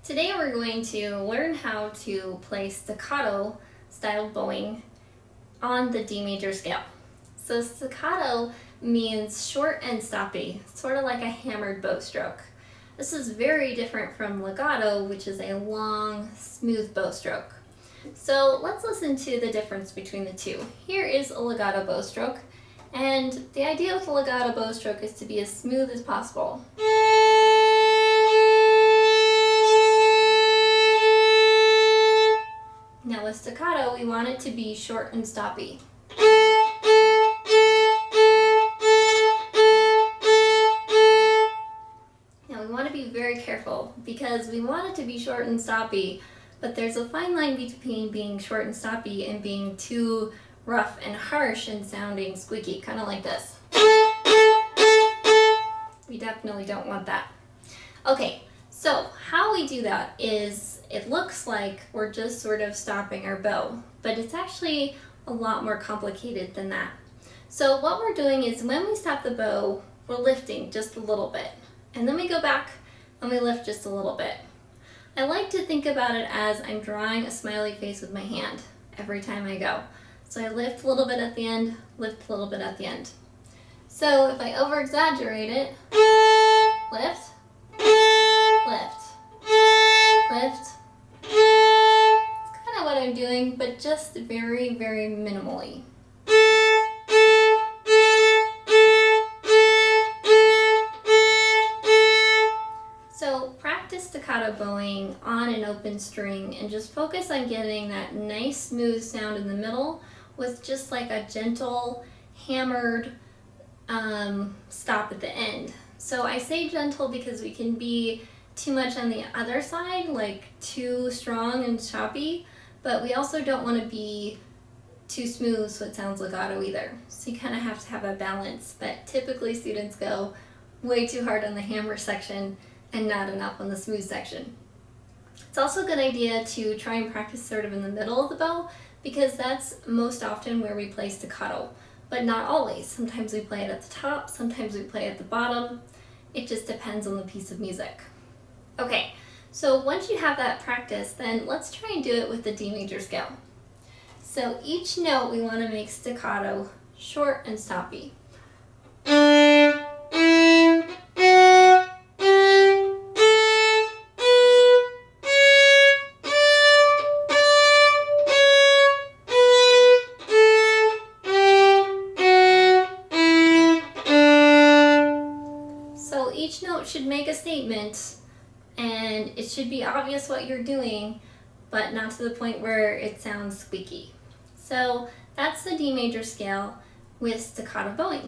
Today we're going to learn how to play staccato style bowing on the D major scale. So staccato means short and stoppy, sort of like a hammered bow stroke. This is very different from legato, which is a long, smooth bow stroke. So let's listen to the difference between the two. Here is a legato bow stroke, and the idea with a legato bow stroke is to be as smooth as possible. Now with staccato, we want it to be short and stoppy. Now we want to be very careful because we want it to be short and stoppy, but there's a fine line between being short and stoppy and being too rough and harsh and sounding squeaky, kind of like this. We definitely don't want that. Okay, so how we do that is it looks like we're just sort of stopping our bow, but it's actually a lot more complicated than that. So what we're doing is when we stop the bow, we're lifting just a little bit, and then we go back and we lift just a little bit. I like to think about it as I'm drawing a smiley face with my hand every time I go. So I lift a little bit at the end, lift a little bit at the end. So if I over exaggerate it, lift, lift, lift. It's kind of what I'm doing, but just very, very minimally. So practice staccato bowing on an open string and just focus on getting that nice smooth sound in the middle with just like a gentle hammered stop at the end. So I say gentle because we can be too much on the other side, like too strong and choppy, but we also don't want to be too smooth so it sounds legato either. So you kind of have to have a balance, but typically students go way too hard on the hammer section and not enough on the smooth section. It's also a good idea to try and practice sort of in the middle of the bow because that's most often where we play staccato, but not always. Sometimes we play it at the top, sometimes we play it at the bottom. It just depends on the piece of music. Okay, so once you have that practice, then let's try and do it with the D major scale. So each note we want to make staccato, short and stoppy. So each note should make a statement, and it should be obvious what you're doing, but not to the point where it sounds squeaky. So that's the D major scale with staccato bowing.